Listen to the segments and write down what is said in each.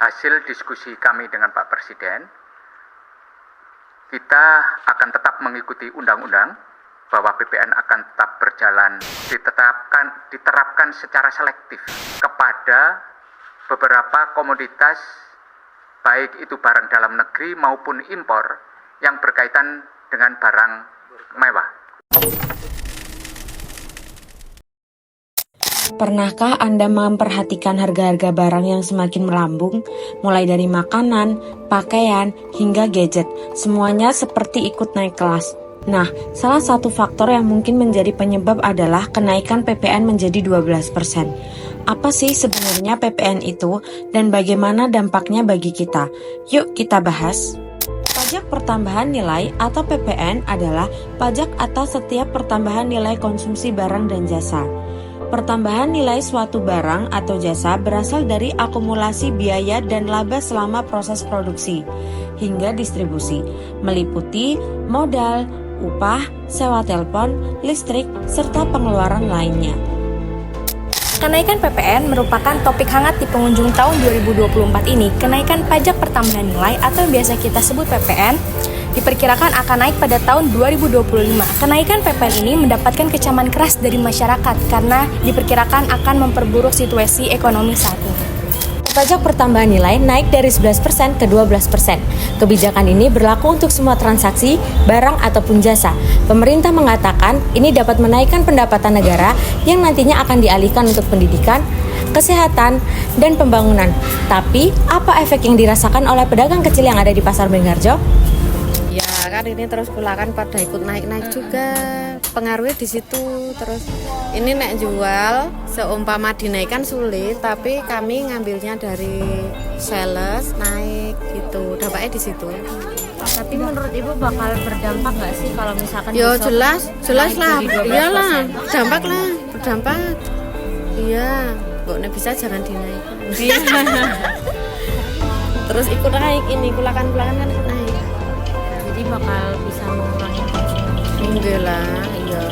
hasil diskusi kami dengan Pak Presiden, kita akan tetap mengikuti undang-undang bahwa PPN akan tetap berjalan, diterapkan secara selektif kepada beberapa komoditas, baik itu barang dalam negeri maupun impor yang berkaitan dengan barang mewah. Pernahkah Anda memperhatikan harga-harga barang yang semakin melambung, mulai dari makanan, pakaian, hingga gadget, semuanya seperti ikut naik kelas. Nah, salah satu faktor yang mungkin menjadi penyebab adalah kenaikan PPN menjadi 12%. Apa sih sebenarnya PPN itu dan bagaimana dampaknya bagi kita? Yuk kita bahas. Pajak pertambahan nilai atau PPN adalah pajak atas setiap pertambahan nilai konsumsi barang dan jasa. Pertambahan nilai suatu barang atau jasa berasal dari akumulasi biaya dan laba selama proses produksi hingga distribusi, meliputi modal, upah, sewa telepon, listrik, serta pengeluaran lainnya. Kenaikan PPN merupakan topik hangat di penghujung tahun 2024 ini. Kenaikan pajak pertambahan nilai atau yang biasa kita sebut PPN diperkirakan akan naik pada tahun 2025. Kenaikan PPN ini mendapatkan kecaman keras dari masyarakat karena diperkirakan akan memperburuk situasi ekonomi saat ini. Pajak pertambahan nilai naik dari 11% ke 12%. Kebijakan ini berlaku untuk semua transaksi, barang ataupun jasa. Pemerintah mengatakan ini dapat menaikkan pendapatan negara yang nantinya akan dialihkan untuk pendidikan, kesehatan, dan pembangunan. Tapi, apa efek yang dirasakan oleh pedagang kecil yang ada di Pasar Beringharjo? Ya kan ini terus pula kan pada ikut naik-naik juga, pengaruhnya di situ. Terus ini nek jual seumpama dinaikkan sulit, tapi kami ngambilnya dari sales naik gitu, dampaknya di situ. Tapi menurut Ibu bakal berdampak nggak sih kalau misalkan Yo besok jelas lah, naik jadi 12%? iyalah, berdampak. Iya, pokoknya bisa jangan dinaikkan. Terus ikut naik ini, kulakan kan ikut naik. Jadi bakal bisa mengurangi konsumsi. Enggak lah, iya.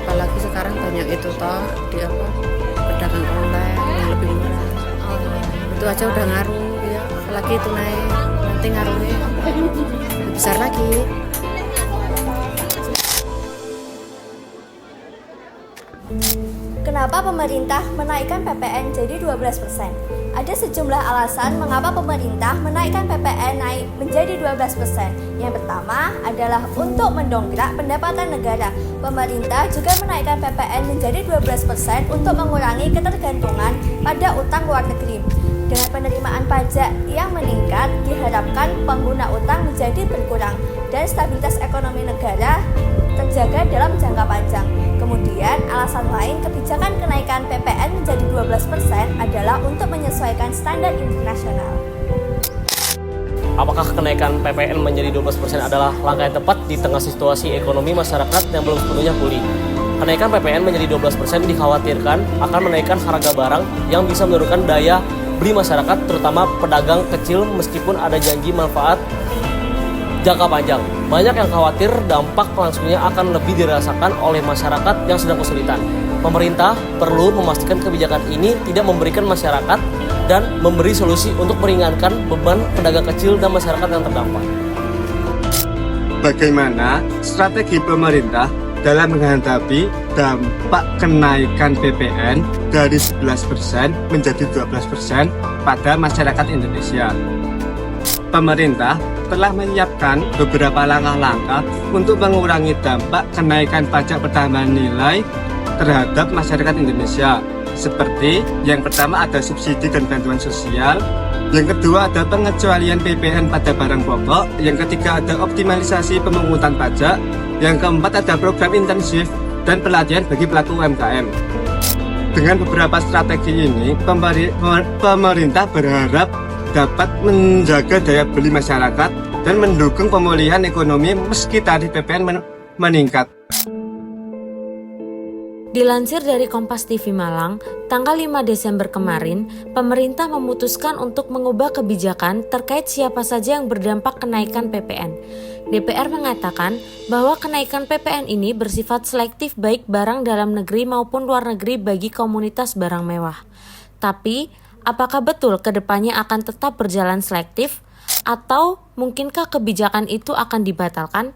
Apalagi sekarang banyak itu toh di apa pedagang online yang lebih murah. Itu aja udah ngaruh ya. Apalagi itu naik, nanti ngaruhnya lebih besar lagi. Kenapa pemerintah menaikkan PPN jadi 12%? Ada sejumlah alasan mengapa pemerintah menaikkan PPN naik menjadi 12%. Yang pertama adalah untuk mendongkrak pendapatan negara. Pemerintah juga menaikkan PPN menjadi 12% untuk mengurangi ketergantungan pada utang luar negeri. Dengan penerimaan pajak yang meningkat, diharapkan pengguna utang menjadi berkurang dan stabilitas ekonomi negara terjaga dalam jangka panjang. Kemudian, alasan lain kebijakan kenaikan PPN menjadi 12% adalah untuk menyesuaikan standar internasional. Apakah kenaikan PPN menjadi 12% adalah langkah yang tepat di tengah situasi ekonomi masyarakat yang belum sepenuhnya pulih? Kenaikan PPN menjadi 12% dikhawatirkan akan menaikkan harga barang yang bisa menurunkan daya beli masyarakat, terutama pedagang kecil meskipun ada janji manfaat jangka panjang. Banyak yang khawatir dampak langsungnya akan lebih dirasakan oleh masyarakat yang sedang kesulitan. Pemerintah perlu memastikan kebijakan ini tidak memberikan masyarakat dan memberi solusi untuk meringankan beban pedagang kecil dan masyarakat yang terdampak. Bagaimana strategi pemerintah dalam menghadapi dampak kenaikan PPN dari 11% menjadi 12% pada masyarakat Indonesia? Pemerintah telah menyiapkan beberapa langkah-langkah untuk mengurangi dampak kenaikan pajak pertambahan nilai terhadap masyarakat Indonesia. Seperti yang pertama ada subsidi dan bantuan sosial, yang kedua ada pengecualian PPN pada barang pokok, yang ketiga ada optimalisasi pemungutan pajak, yang keempat ada program intensif dan pelatihan bagi pelaku UMKM. Dengan beberapa strategi ini, pemerintah berharap dapat menjaga daya beli masyarakat dan mendukung pemulihan ekonomi meski tarif PPN meningkat. Dilansir dari Kompas TV Malang, tanggal 5 Desember kemarin, pemerintah memutuskan untuk mengubah kebijakan terkait siapa saja yang berdampak kenaikan PPN. DPR mengatakan bahwa kenaikan PPN ini bersifat selektif baik barang dalam negeri maupun luar negeri bagi komunitas barang mewah. Tapi, Apakah betul kedepannya akan tetap berjalan selektif? Atau mungkinkah kebijakan itu akan dibatalkan?